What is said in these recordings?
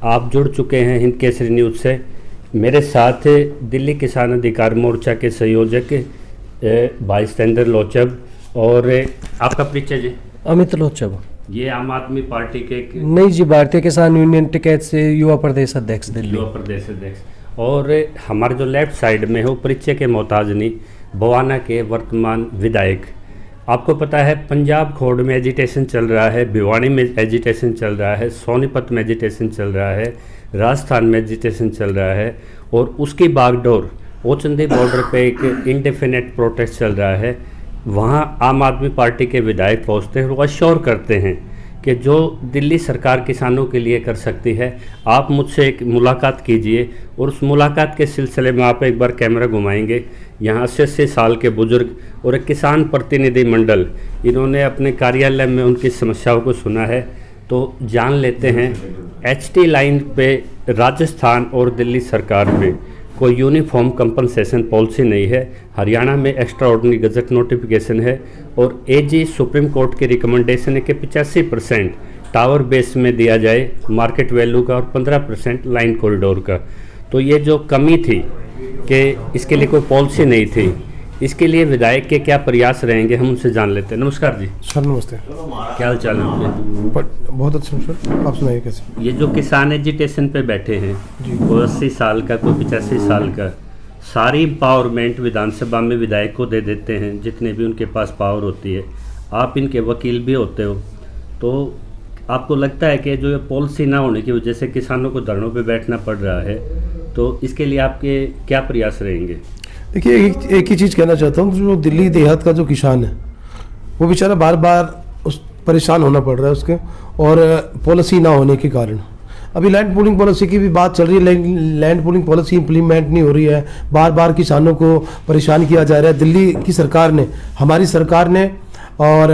आप जुड़ चुके हैं हिंद केसरी न्यूज़ से। मेरे साथ दिल्ली किसान अधिकार मोर्चा के संयोजक भाई सतेंद्र लोचब और आपका परिचय जी? अमित लोचब। ये आम आदमी पार्टी के नहीं जी, भारतीय किसान यूनियन टिकैत से युवा प्रदेश अध्यक्ष दिल्ली। युवा प्रदेश अध्यक्ष। और हमारे जो लेफ्ट साइड में है वो परिचय के मोहताज नहीं, बवाना के वर्तमान विधायक। आपको पता है पंजाब खोड़ में एजिटेशन चल रहा है, भिवानी में एजिटेशन चल रहा है, सोनीपत में एजिटेशन चल रहा है, राजस्थान में एजिटेशन चल रहा है और उसकी बागडोर ओचंदी बॉर्डर पे एक इंडेफिनेट प्रोटेस्ट चल रहा है। वहाँ आम आदमी पार्टी के विधायक पहुँचते हैं और अश्योर करते हैं कि जो दिल्ली सरकार किसानों के लिए कर सकती है, आप मुझसे एक मुलाकात कीजिए। और उस मुलाकात के सिलसिले में आप एक बार कैमरा घुमाएंगे। यहाँ 80 साल के बुजुर्ग और एक किसान प्रतिनिधि मंडल, इन्होंने अपने कार्यालय में उनकी समस्याओं को सुना है। तो जान लेते हैं, HT लाइन पे राजस्थान और दिल्ली सरकार में कोई यूनिफॉर्म कंपनसेशन पॉलिसी नहीं है। हरियाणा में एक्स्ट्रा ऑर्डिनरी गजट नोटिफिकेशन है और AG सुप्रीम कोर्ट की रिकमेंडेशन है कि 85% टावर बेस में दिया जाए मार्केट वैल्यू का और 15% लाइन कॉरिडोर का। तो ये जो कमी थी कि इसके लिए कोई पॉलिसी नहीं थी, इसके लिए विधायक के क्या प्रयास रहेंगे, हम उनसे जान लेते हैं। नमस्कार जी। सर नमस्ते। क्या हाल चाल है? बहुत अच्छा सर, आप सुनाइए कैसे? ये जो किसान एजिटेशन पे बैठे हैं, कोई 80 साल का, कोई 85 साल का, सारी पावरमेंट विधानसभा में विधायक को दे देते हैं, जितने भी उनके पास पावर होती है। आप इनके वकील भी होते हो, तो आपको लगता है कि जो ये पॉलिसी ना होने की वजह से किसानों को धरनों पे बैठना पड़ रहा है, तो इसके लिए आपके क्या प्रयास रहेंगे? देखिए, एक ही चीज़ कहना चाहता हूँ, जो दिल्ली देहात का जो किसान है वो बेचारा बार बार उस परेशान होना पड़ रहा है उसके, और पॉलिसी ना होने के कारण। अभी लैंड पूलिंग पॉलिसी की भी बात चल रही है, लेकिन लैंड पूलिंग पॉलिसी इम्प्लीमेंट नहीं हो रही है। बार बार किसानों को परेशान किया जा रहा है। दिल्ली की सरकार ने, हमारी सरकार ने, और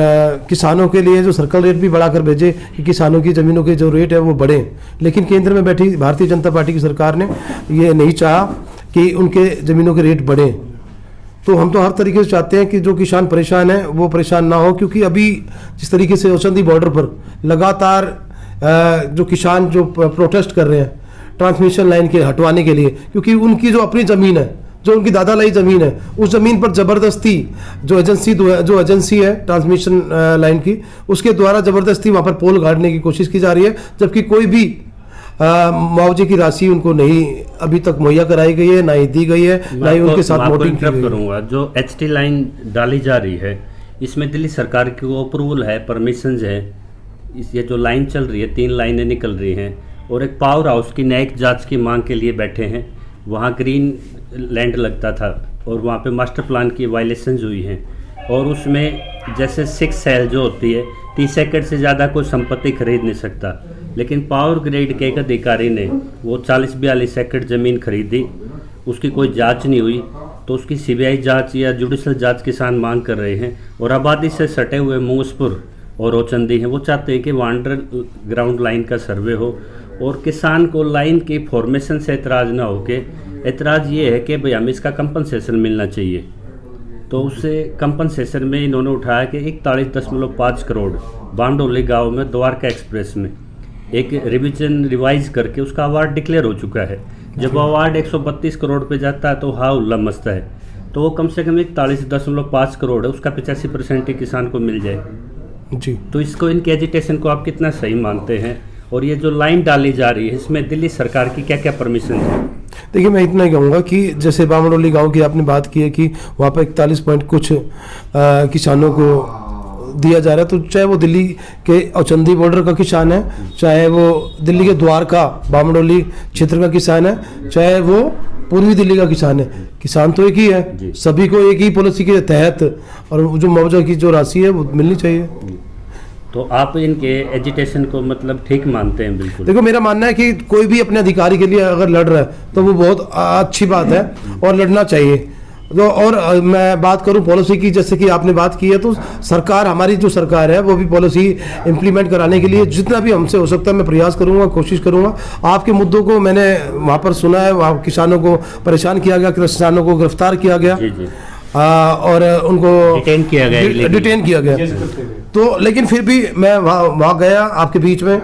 किसानों के लिए जो सर्कल रेट भी बढ़ा कर भेजे कि किसानों की ज़मीनों के जो रेट है वो बढ़े, लेकिन केंद्र में बैठी भारतीय जनता पार्टी की सरकार ने ये नहीं चाहा कि उनके ज़मीनों के रेट बढ़ें। तो हम तो हर तरीके से चाहते हैं कि जो किसान परेशान है वो परेशान ना हो, क्योंकि अभी जिस तरीके से औचंदी बॉर्डर पर लगातार जो किसान जो प्रोटेस्ट कर रहे हैं ट्रांसमिशन लाइन के हटवाने के लिए, क्योंकि उनकी जो अपनी ज़मीन है, जो उनकी दादालाई ज़मीन है, उस ज़मीन पर ज़बरदस्ती जो एजेंसी है ट्रांसमिशन लाइन की, उसके द्वारा ज़बरदस्ती वहाँ पर पोल गाड़ने की कोशिश की जा रही है, जबकि कोई भी मुआवजे की राशि उनको नहीं अभी तक मुहैया कराई गई है, ना ही दी गई है, ना ही उनके साथ वोटिंग करूँगा। जो HT लाइन डाली जा रही है, इसमें दिल्ली सरकार की वो अप्रूवल है, परमिशंस है। ये जो लाइन चल रही है, 3 लाइनें निकल रही हैं और एक पावर हाउस की न्यायिक जांच की मांग के लिए बैठे हैं। वहाँ ग्रीन लैंड लगता था और वहाँ पे मास्टर प्लान की वायलेशंस हुई हैं, और उसमें जैसे 6 सेल जो होती है, 30 एकड़ से ज़्यादा कोई संपत्ति खरीद नहीं सकता, लेकिन पावर ग्रिड के एक अधिकारी ने वो 40-42 एकड़ ज़मीन खरीदी, उसकी कोई जांच नहीं हुई। तो उसकी CBI जांच या जुडिशल जांच किसान मांग कर रहे हैं। और आबादी से सटे हुए मूसपुर और ओचंदी हैं, वो चाहते हैं कि वो अंडरग्राउंड लाइन का सर्वे हो और किसान को लाइन की फॉर्मेशन से एतराज़ ना हो के एतराज़ ये है कि भाई हमें इसका कंपनसेशन मिलना चाहिए। तो उससे कंपनसेशन में इन्होंने उठाया कि 41.5 करोड़ बामडोली गांव में द्वारका एक्सप्रेस में एक रिवाइज करके उसका अवार्ड डिक्लेयर हो चुका है। जब अवार्ड 132 करोड़ पे जाता है तो हाँ उल्ला मचता है। तो वो कम से कम 41.5 करोड़ है, उसका 85% ही किसान को मिल जाए जी। तो इसको, इनके एजिटेशन को आप कितना सही मानते हैं? और ये जो लाइन डाली जा रही है, इसमें दिल्ली सरकार की क्या क्या परमिशन है? देखिए, मैं इतना ही कहूँगा कि जैसे बामडोली गांव की आपने बात की है कि वहाँ पर 41 पॉइंट कुछ किसानों को दिया जा रहा है, तो चाहे वो दिल्ली के औचंदी बॉर्डर का किसान है, चाहे वो दिल्ली के द्वारका बामडोली क्षेत्र का किसान है, चाहे वो पूर्वी दिल्ली का किसान है, किसान तो एक ही है। सभी को एक ही पॉलिसी के तहत और जो मुआवजा की जो राशि है वो मिलनी चाहिए। तो आप इनके एजिटेशन को मतलब ठीक मानते हैं? बिल्कुल। देखो, मेरा मानना है कि कोई भी अपने अधिकारी के लिए अगर लड़ रहा है तो वो बहुत अच्छी बात है और लड़ना चाहिए। तो और मैं बात करूं पॉलिसी की, जैसे कि आपने बात की है, तो सरकार, हमारी जो सरकार है वो भी पॉलिसी इंप्लीमेंट कराने के लिए जितना भी हमसे हो सकता है मैं प्रयास करूंगा, कोशिश करूंगा। आपके मुद्दों को मैंने वहाँ पर सुना है, वहाँ किसानों को परेशान किया गया, किसानों को गिरफ्तार किया गया, और उनको डिटेन किया गया। तो लेकिन फिर भी मैं वहाँ गया आपके बीच में,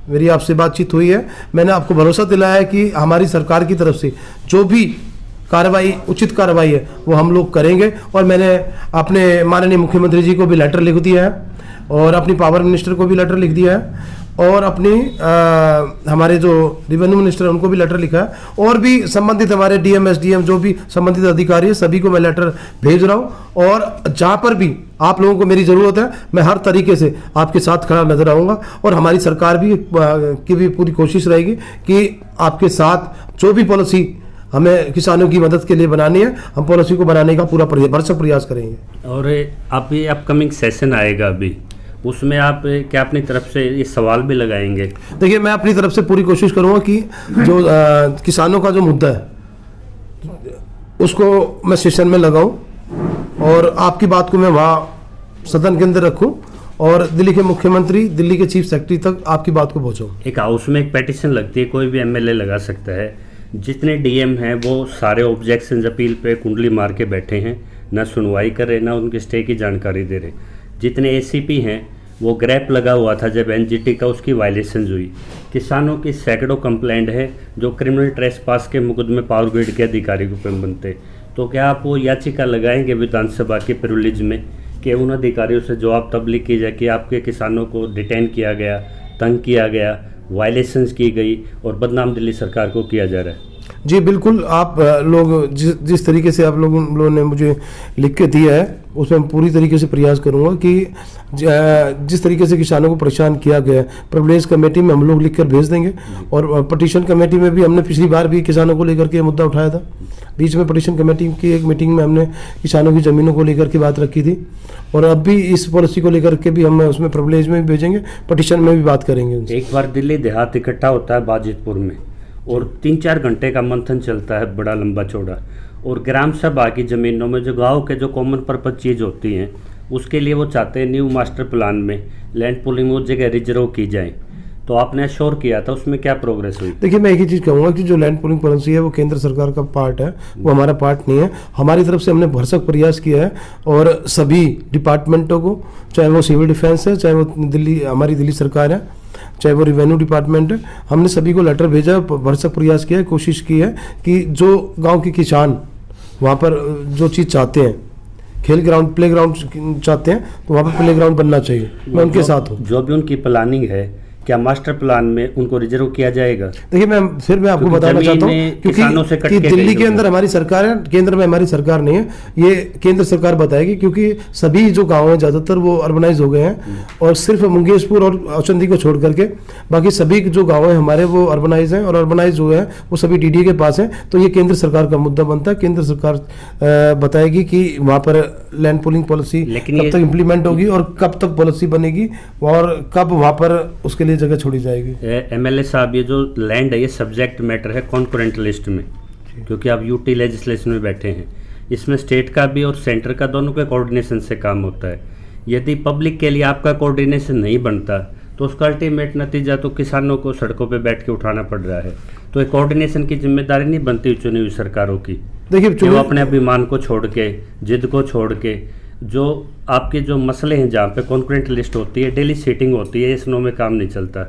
मेरी आपसे बातचीत हुई है, मैंने आपको भरोसा दिलाया है कि हमारी सरकार की तरफ से जो भी कार्रवाई, उचित कार्रवाई है वो हम लोग करेंगे। और मैंने अपने माननीय मुख्यमंत्री जी को भी लेटर लिख दिया है और अपनी पावर मिनिस्टर को भी लेटर लिख दिया है और अपनी हमारे जो रेवेन्यू मिनिस्टर है उनको भी लेटर लिखा है और भी संबंधित हमारे डीएम, एसडीएम जो भी संबंधित अधिकारी है सभी को मैं लेटर भेज रहा हूँ। और जहाँ पर भी आप लोगों को मेरी ज़रूरत है मैं हर तरीके से आपके साथ खड़ा नजर आऊँगा और हमारी सरकार भी की भी पूरी कोशिश रहेगी कि आपके साथ जो भी पॉलिसी हमें किसानों की मदद के लिए बनानी है, हम पॉलिसी को बनाने का पूरा भरसक प्रयास करेंगे। और आप ये अपकमिंग सेशन आएगा अभी, उसमें आप क्या अपनी तरफ से ये सवाल भी लगाएंगे? देखिए, मैं अपनी तरफ से पूरी कोशिश करूंगा कि जो किसानों का जो मुद्दा है उसको मैं सेशन में लगाऊं और आपकी बात को मैं वहाँ सदन के अंदर रखूं और दिल्ली के मुख्यमंत्री, दिल्ली के चीफ सेक्रेटरी तक आपकी बात को पहुँचाऊँ। एक हाउस में एक पेटिशन लगती है, कोई भी एमएलए लगा सकता है। जितने डीएम हैं वो सारे ऑब्जेक्शन अपील पे कुंडली मार के बैठे हैं, ना सुनवाई कर रहे, ना उनके स्टे की जानकारी दे रहे। जितने एसीपी हैं वो ग्रैप लगा हुआ था जब एनजीटी का, उसकी वायलेशंस हुई। किसानों की सैकड़ों कंप्लेंट है जो क्रिमिनल ट्रेसपास के मुकदमे पावर ग्रिड के अधिकारी को बनते। तो क्या आप वो याचिका लगाएंगे विधानसभा के प्रिविलेज में कि उन अधिकारियों से जवाब तबलीग की जाए कि आपके किसानों को डिटेन किया गया, तंग किया गया, वायलेशंस की गई और बदनाम दिल्ली सरकार को किया जा रहा है? जी बिल्कुल, आप लोग जिस तरीके से आप लोगों ने मुझे लिख के दिया है उसमें मैं पूरी तरीके से प्रयास करूंगा कि जिस तरीके से किसानों को परेशान किया गया है प्रिविलेज कमेटी में हम लोग लिख कर भेज देंगे। और पटिशन कमेटी में भी हमने पिछली बार भी किसानों को लेकर के मुद्दा उठाया था। बीच में पटिशन कमेटी की एक मीटिंग में हमने किसानों की ज़मीनों को लेकर के बात रखी थी और अब भी इस पॉलिसी को लेकर के भी हम उसमें प्रिविलेज में भी भेजेंगे, पटिशन में भी बात करेंगे उनसे। एक बार दिल्ली देहात इकट्ठा होता है बाजितपुर में और 3-4 घंटे का मंथन चलता है, बड़ा लंबा चौड़ा। और ग्राम सभा की ज़मीनों में जो गांव के जो कॉमन पर्पज चीज़ होती हैं उसके लिए वो चाहते हैं न्यू मास्टर प्लान में लैंड पुलिंग वो जगह रिजर्व की जाए। तो आपने अश्योर किया था, उसमें क्या प्रोग्रेस हुई? देखिए, मैं एक ही चीज़ कहूँगा कि जो लैंड पुलिंग पॉलिसी है वो केंद्र सरकार का पार्ट है, वो हमारा पार्ट नहीं है। हमारी तरफ से हमने भरसक प्रयास किया है और सभी डिपार्टमेंटों को, चाहे वो सिविल डिफेंस है, चाहे वो हमारी दिल्ली सरकार है, चाहे वो रेवेन्यू डिपार्टमेंट है, हमने सभी को लेटर भेजा, भरसक प्रयास किया है, कोशिश की है कि जो गांव के किसान वहाँ पर जो चीज़ चाहते हैं, खेल ग्राउंड, प्ले ग्राउंड चाहते हैं, तो वहाँ पर प्ले ग्राउंड बनना चाहिए। मैं उनके साथ हूँ। जो भी उनकी प्लानिंग है, क्या मास्टर प्लान में उनको रिजर्व किया जाएगा? देखिए, मैं आपको बताना चाहता हूँ क्योंकि दिल्ली के अंदर हमारी सरकार है, केंद्र में हमारी सरकार नहीं है, ये केंद्र सरकार बताएगी क्योंकि सभी जो गांव हैं ज़्यादातर वो अर्बनाइज हो गए हैं और सिर्फ मुंगेशपुर और औचंदी को छोड़ करके बाकी सभी जो गाँव हैं हमारे वो अर्बनाइज हैं और अर्बनाइज हुए हैं वो सभी डीडीए के पास हैं। तो ये केंद्र सरकार का मुद्दा बनता है, केंद्र सरकार बताएगी कि वहाँ पर लैंड पुलिंग पॉलिसी कब तक इम्प्लीमेंट होगी और कब तक पॉलिसी बनेगी और कब वहाँ पर उसके जगह छोड़ी जाएगी। एमएलए साहब, ये जो लैंड है ये सब्जेक्ट मैटर है कॉन्करेंट लिस्ट में, क्योंकि आप यूटी लेजिस्लेशन में बैठे हैं। इसमें स्टेट का भी और सेंटर का दोनों के कोऑर्डिनेशन से काम होता है। यदि पब्लिक के लिए आपका कोऑर्डिनेशन नहीं बनता तो उसका अल्टीमेट नतीजा तो किसानों को सड़कों पे बैठ के उठाना पड़ रहा है। तो एक कोऑर्डिनेशन की जिम्मेदारी नहीं बनती चुनी हुई सरकारों की। देखिए, वो अपने अभिमान को छोड़ के, जिद को छोड़ के, जो आपके जो मसले हैं जहाँ पे कॉन्करेंट लिस्ट होती है, डेली सीटिंग होती है, इस नो में काम नहीं चलता,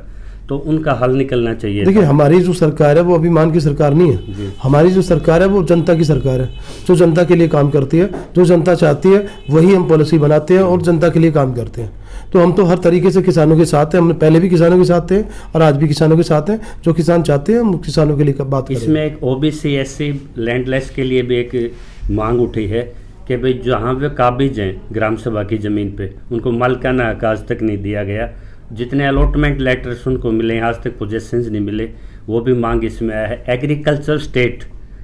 तो उनका हल निकलना चाहिए। देखिए, हमारी जो सरकार है वो अभिमान की सरकार नहीं है। हमारी जो सरकार है वो जनता की सरकार है, जो जनता के लिए काम करती है, जो जनता चाहती है वही हम पॉलिसी बनाते हैं और जनता के लिए काम करते हैं। तो हम तो हर तरीके से किसानों के साथ हैं, हमने पहले भी किसानों के साथ थे और आज भी किसानों के साथ हैं। जो किसान चाहते हैं हम किसानों के लिए बात करें। इसमें एक ओबीसी एससी लैंडलेस के लिए भी एक मांग उठी है कि भाई जहाँ वे काबिज हैं ग्राम सभा की ज़मीन पे उनको मालिकाना हक आज तक नहीं दिया गया। जितने अलॉटमेंट लेटर्स उनको मिले आज तक पोजेशंस नहीं मिले, वो भी मांग इसमें आया है। एग्रीकल्चर स्टेट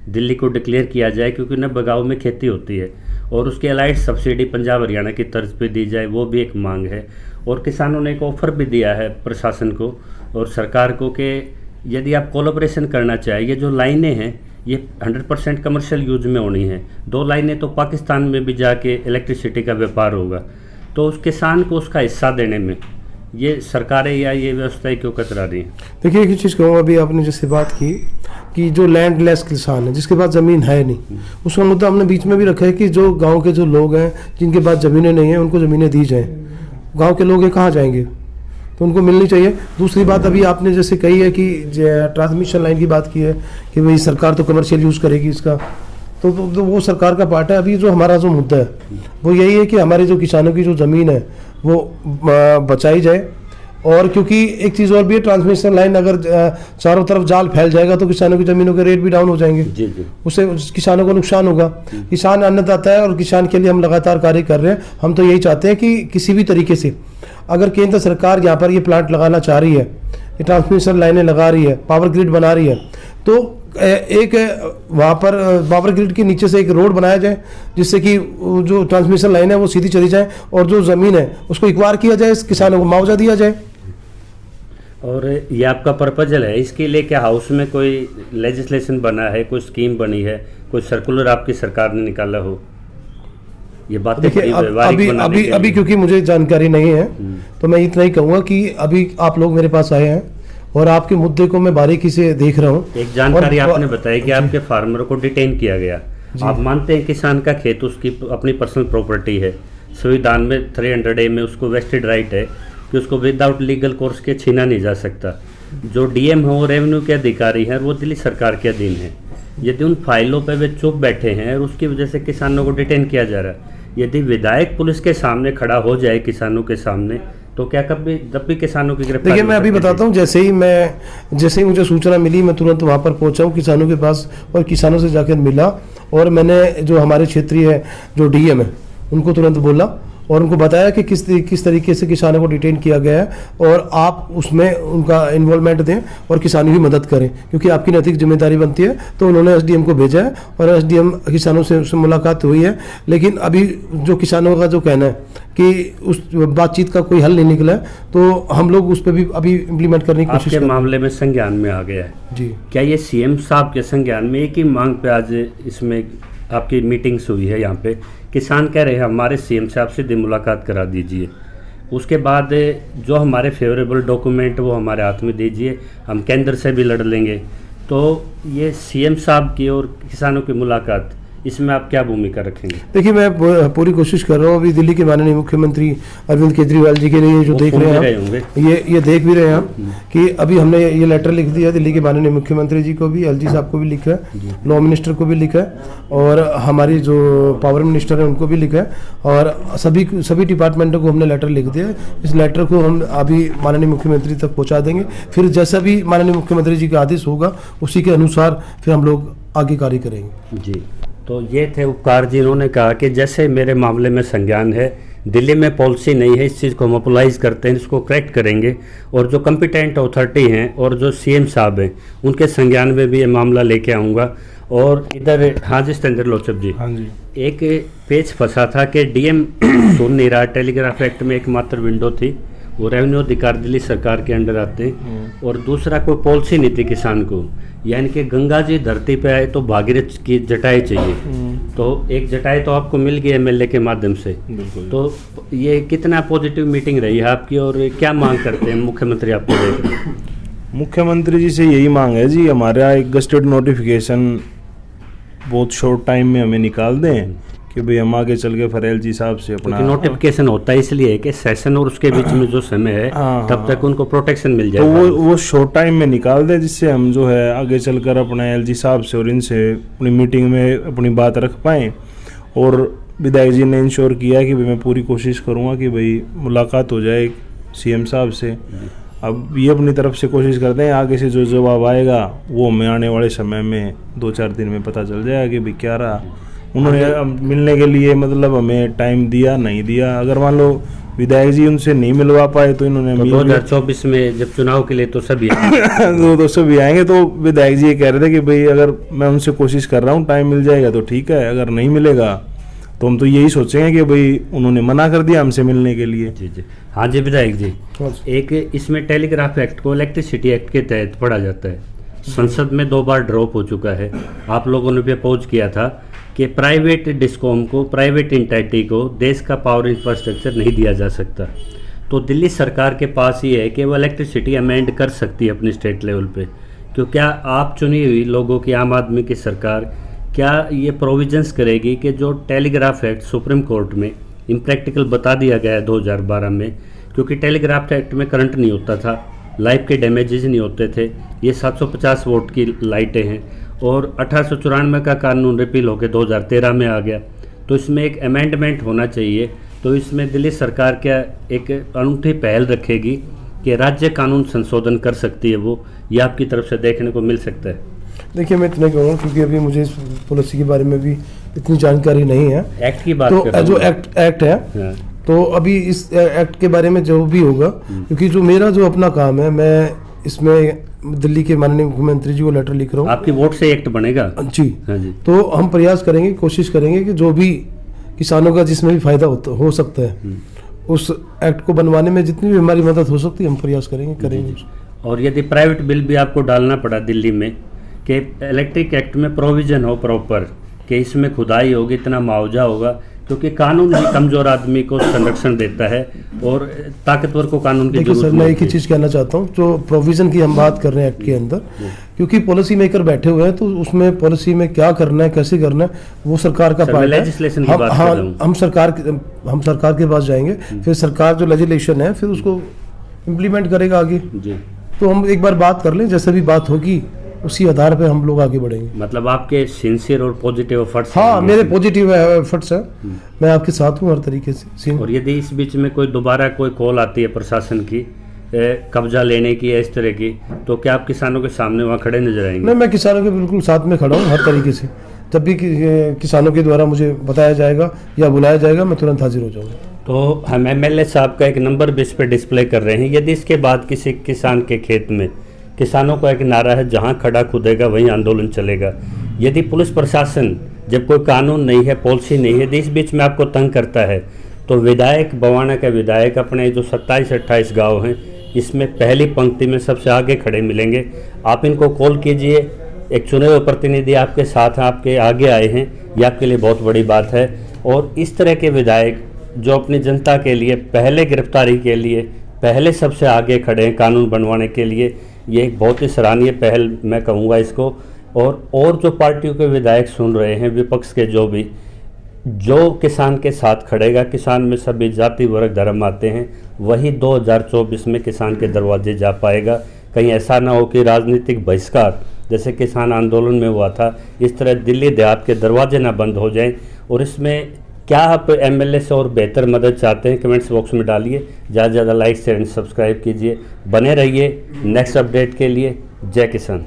दिल्ली को डिक्लेयर किया जाए क्योंकि न बगाव में खेती होती है और उसकी अलाइड सब्सिडी पंजाब हरियाणा की तर्ज पे दी जाए, वो भी एक मांग है। और किसानों ने एक ऑफ़र भी दिया है प्रशासन को और सरकार को कि यदि आप कोलैबोरेशन करना चाहिए, ये जो लाइनें हैं ये 100% कमर्शियल यूज में होनी है। 2 लाइनें तो पाकिस्तान में भी जाके इलेक्ट्रिसिटी का व्यापार होगा, तो उस किसान को उसका हिस्सा देने में ये सरकारें या ये व्यवस्थाएं क्यों कतरा रही हैं? देखिए, एक चीज़ कहूँगा, अभी आपने जैसे बात की कि जो लैंडलेस किसान है जिसके पास ज़मीन है नहीं, उसका मुद्दा हमने बीच में भी रखा है कि जो गाँव के जो लोग हैं जिनके पास ज़मीनें नहीं हैं उनको ज़मीनें दी जाएँ। गाँव के लोग ये कहाँ जाएंगे? तो उनको मिलनी चाहिए। दूसरी बात अभी आपने जैसे कही है कि ट्रांसमिशन लाइन की बात की है कि भाई सरकार तो कमर्शियल यूज़ करेगी इसका, तो वो सरकार का पार्ट है। अभी जो हमारा जो मुद्दा है वो यही है कि हमारे जो किसानों की जो ज़मीन है वो बचाई जाए। और क्योंकि एक चीज़ और भी है, ट्रांसमिशन लाइन अगर चारों तरफ जाल फैल जाएगा तो किसानों की ज़मीनों के रेट भी डाउन हो जाएंगे, जी जी, उससे किसानों को नुकसान होगा। किसान अन्नदाता है और किसान के लिए हम लगातार कार्य कर रहे हैं। हम तो यही चाहते हैं कि किसी भी तरीके से अगर केंद्र सरकार यहाँ पर ये प्लांट लगाना चाह रही है, ये ट्रांसमिशन लाइनें लगा रही है, पावर ग्रिड बना रही है, तो एक वहाँ पर पावर ग्रिड के नीचे से एक रोड बनाया जाए जिससे कि जो ट्रांसमिशन लाइन है वो सीधी चली जाए और जो ज़मीन है उसको एक्वायर किया जाए, किसानों को मुआवजा दिया जाए। और ये आपका प्रपोजल है, इसके लिए क्या हाउस में कोई लेजिस्लेशन बना है, कोई स्कीम बनी है, कोई सर्कुलर आपकी सरकार ने निकाला हो? ये बातें देखिए अभी क्योंकि मुझे जानकारी नहीं है तो मैं इतना ही कहूँगा कि अभी आप लोग मेरे पास आए हैं और आपके मुद्दे को मैं बारीकी से देख रहा हूँ। एक जानकारी आपने बताई कि आपके फार्मर को डिटेन किया गया। आप मानते हैं किसान का खेत उसकी अपनी पर्सनल प्रॉपर्टी है, संविधान में 300A में उसको वेस्टेड राइट है कि उसको विदाउट लीगल कोर्स के छीना नहीं जा सकता। जो डीएम है वो रेवेन्यू के अधिकारी हैं, वो दिल्ली सरकार के अधीन है। यदि उन फाइलों पर वे चुप बैठे हैं और उसकी वजह से किसानों को डिटेन किया जा रहा है, यदि विधायक पुलिस के सामने खड़ा हो जाए किसानों के सामने, तो क्या कभी जब भी किसानों की गिरफ्तारी? देखिए मैं अभी बताता हूँ, जैसे ही मुझे सूचना मिली मैं तुरंत वहाँ पर पहुँचा हूँ किसानों के पास और किसानों से जाकर मिला और मैंने जो हमारे क्षेत्रीय जो डीएम है उनको तुरंत बोला और उनको बताया कि किस तरीके से किसानों को डिटेन किया गया है और आप उसमें उनका इन्वॉल्वमेंट दें और किसानों की मदद करें क्योंकि आपकी नैतिक जिम्मेदारी बनती है। तो उन्होंने एसडीएम को भेजा है और एसडीएम किसानों से उससे मुलाकात हुई है, लेकिन अभी जो किसानों का जो कहना है कि उस बातचीत का कोई हल नहीं निकला है, तो हम लोग उस पर भी अभी इम्प्लीमेंट करने की कोशिश कर रहे हैं। मामले में संज्ञान में आ गया है जी। क्या ये सीएम साहब के संज्ञान में एक ही मांग पे आज इसमें आपकी मीटिंग्स हुई है? यहाँ पे किसान कह रहे हैं हमारे सीएम साहब से मुलाकात करा दीजिए, उसके बाद जो हमारे फेवरेबल डॉक्यूमेंट वो हमारे हाथ में दीजिए, हम केंद्र से भी लड़ लेंगे। तो ये सीएम साहब की और किसानों की मुलाकात, इसमें आप क्या भूमिका रखेंगे? देखिए मैं पूरी कोशिश कर रहा हूँ। अभी दिल्ली के माननीय मुख्यमंत्री अरविंद केजरीवाल जी के लिए जो देख रहे हैं ये देख भी रहे हैं आप कि अभी हमने ये लेटर लिख दिया दिल्ली के माननीय मुख्यमंत्री जी को भी, एलजी साहब को भी लिखा है, लॉ मिनिस्टर को भी लिखा है और हमारी जो पावर मिनिस्टर है उनको भी लिखा है और सभी डिपार्टमेंटों को हमने लेटर लिख दिया है। इस लेटर को हम अभी माननीय मुख्यमंत्री तक पहुँचा देंगे, फिर जैसा भी माननीय मुख्यमंत्री जी का आदेश होगा उसी के अनुसार फिर हम लोग आगे कार्य करेंगे। जी, तो ये थे उपकार जी। इन्होंने कहा कि जैसे मेरे मामले में संज्ञान है, दिल्ली में पॉलिसी नहीं है, इस चीज़ को हम अप्लाइज करते हैं, इसको करेक्ट करेंगे और जो कम्पिटेंट अथॉरिटी हैं और जो सीएम साहब हैं उनके संज्ञान में भी ये मामला लेके आऊँगा। और इधर हाँ जी सतेंद्र लोचब जी, हाँ जी, एक पेज फंसा था कि डीएम सुन नहीं रहा, टेलीग्राफ एक्ट में एकमात्र विंडो थी, वो रेवेन्यू अधिकार दिल्ली सरकार के अंडर आते हैं और दूसरा कोई पॉलिसी नहीं थी किसान को, यानी कि गंगा जी धरती पे आए तो भागीरथ की जटाई चाहिए, तो एक जटाई तो आपको मिल गई एमएलए के माध्यम से। तो ये कितना पॉजिटिव मीटिंग रही है आपकी और क्या मांग करते हैं मुख्यमंत्री आपको देख रहे हैं? मुख्यमंत्री जी से यही मांग है जी, हमारा एक गस्टेड नोटिफिकेशन बहुत शॉर्ट टाइम में हमें निकाल दें कि भाई हम आगे चल के फरेल जी साहब से अपना नोटिफिकेशन होता है इसलिए कि सेशन और उसके बीच में जो समय है तब तक उनको प्रोटेक्शन मिल जाए, तो वो शॉर्ट टाइम में निकाल दे जिससे हम जो है आगे चलकर अपने एलजी साहब से और इनसे अपनी मीटिंग में अपनी बात रख पाएँ। और विधायक जी ने इंश्योर किया कि भाई मैं पूरी कोशिश करूँगा कि भाई मुलाकात हो जाए सीएम साहब से। अब ये अपनी तरफ से कोशिश करते हैं, आगे से जो जवाब आएगा वो हमें आने वाले समय में 2-4 दिन में पता चल जाएगा कि भाई क्या रहा। उन्होंने मिलने के लिए मतलब हमें टाइम दिया नहीं दिया, अगर मान लो विधायक जी उनसे नहीं मिलवा पाए तो इन्होंने 2024 में जब चुनाव के लिए तो सभी तो सभी आएंगे। तो विधायक जी ये कह रहे थे कि भाई अगर मैं उनसे कोशिश कर रहा हूँ टाइम मिल जाएगा तो ठीक है, अगर नहीं मिलेगा तो हम तो यही सोचेंगे कि भाई उन्होंने मना कर दिया हमसे मिलने के लिए। जी जी, हाँ जी विधायक जी, एक इसमें टेलीग्राफ एक्ट को इलेक्ट्रिसिटी एक्ट के तहत पढ़ा जाता है, संसद में 2 बार ड्रॉप हो चुका है। आप लोगों ने भी अपोज किया था कि प्राइवेट डिस्कॉम को, प्राइवेट एंटिटी को देश का पावर इंफ्रास्ट्रक्चर नहीं दिया जा सकता। तो दिल्ली सरकार के पास ये है कि वो इलेक्ट्रिसिटी अमेंड कर सकती है अपनी स्टेट लेवल पे। तो क्या आप चुनी हुई लोगों की आम आदमी की सरकार क्या ये प्रोविजंस करेगी कि जो टेलीग्राफ एक्ट सुप्रीम कोर्ट में इम्प्रैक्टिकल बता दिया गया है 2012 में क्योंकि टेलीग्राफ एक्ट में करंट नहीं होता था, लाइफ के डैमेजेस नहीं होते थे। ये 750 वोल्ट की लाइटें हैं और 1894 का कानून रिपील होकर 2013 में आ गया। तो इसमें एक अमेंडमेंट होना चाहिए। तो इसमें दिल्ली सरकार क्या एक अनूठी पहल रखेगी कि राज्य कानून संशोधन कर सकती है वो, ये आपकी तरफ से देखने को मिल सकता है? देखिए, मैं इतना कहूँगा क्योंकि अभी मुझे इस पॉलिसी के बारे में भी इतनी जानकारी नहीं है। एक्ट की बात तो कर रहा जो हूँ। एक्ट है, हाँ। तो अभी इस एक्ट के बारे में जो भी होगा, क्योंकि जो मेरा जो अपना काम है, मैं इसमें दिल्ली के माननीय मुख्यमंत्री जी को लेटर लिख रहा हूँ। आपकी वोट से एक्ट बनेगा? जी हाँ जी। तो हम प्रयास करेंगे, कोशिश करेंगे कि जो भी किसानों का जिसमें भी फायदा हो सकता है, उस एक्ट को बनवाने में जितनी भी हमारी मदद हो सकती है हम प्रयास करेंगे। और यदि प्राइवेट बिल भी आपको डालना पड़ा दिल्ली में कि इलेक्ट्रिक एक्ट में प्रोविजन हो प्रॉपर कि इसमें खुदाई होगी, इतना मुआवजा होगा, क्योंकि कानून ही कमजोर आदमी को संरक्षण देता है और ताकतवर को कानून की देखिए जरूरत सर, नहीं मैं एक ही होती। चीज़ कहना चाहता हूँ, जो प्रोविज़न की हम बात कर रहे हैं एक्ट के अंदर, क्योंकि पॉलिसी मेकर बैठे हुए हैं, तो उसमें पॉलिसी में क्या करना है, कैसे करना है, वो सरकार का सर, मैं पार्ट है। legislation की बात कर रहा हूँ। हम सरकार के पास जाएंगे, फिर सरकार जो लेजिस्लेशन है फिर उसको इम्प्लीमेंट करेगा आगे। जी। तो हम एक बार बात कर लें, जैसे भी बात होगी उसी आधार पे हम लोग आगे बढ़ेंगे। मतलब आपके सिंसियर और पॉजिटिव एफर्ट्स हाँ, मेरे पॉजिटिव एफर्ट्स हैं, मैं आपके साथ हूँ हर तरीके से। और यदि इस बीच में कोई दोबारा कोई कॉल आती है प्रशासन की कब्जा लेने की या इस तरह की, तो क्या आप किसानों के सामने वहाँ खड़े नजर आएंगे? नहीं, मैं किसानों के बिल्कुल साथ में खड़ा हूँ हर तरीके से। जब भी किसानों के द्वारा मुझे बताया जाएगा या बुलाया जाएगा, मैं तुरंत हाजिर हो जाऊँगा। तो हम एमएलए साहब का एक नंबर भी इस पर डिस्प्ले कर रहे हैं। यदि इसके बाद किसी किसान के खेत में, किसानों का एक नारा है जहां खड़ा खुदेगा वहीं आंदोलन चलेगा, यदि पुलिस प्रशासन जब कोई कानून नहीं है, पॉलिसी नहीं है, यदि इस बीच में आपको तंग करता है, तो विधायक, बवाना के विधायक अपने जो 27-28 गाँव हैं इसमें पहली पंक्ति में सबसे आगे खड़े मिलेंगे। आप इनको कॉल कीजिए, एक चुने हुए प्रतिनिधि आपके साथ हैं, आपके आगे आए हैं, ये आपके लिए बहुत बड़ी बात है। और इस तरह के विधायक जो अपनी जनता के लिए पहले गिरफ्तारी के लिए पहले सबसे आगे खड़े हैं कानून बनवाने के लिए, ये एक बहुत ही सराहनीय पहल मैं कहूँगा इसको। और जो पार्टियों के विधायक सुन रहे हैं, विपक्ष के जो किसान के साथ खड़ेगा, किसान में सभी जाति वर्ग धर्म आते हैं, वही 2024 में किसान के दरवाजे जा पाएगा। कहीं ऐसा ना हो कि राजनीतिक बहिष्कार जैसे किसान आंदोलन में हुआ था, इस तरह दिल्ली देहात के दरवाजे ना बंद हो जाएं। और इसमें क्या आप एमएलए से और बेहतर मदद चाहते हैं, कमेंट्स बॉक्स में डालिए। ज़्यादा से ज़्यादा लाइक शेयर एंड सब्सक्राइब कीजिए। बने रहिए नेक्स्ट अपडेट के लिए। जय किसान।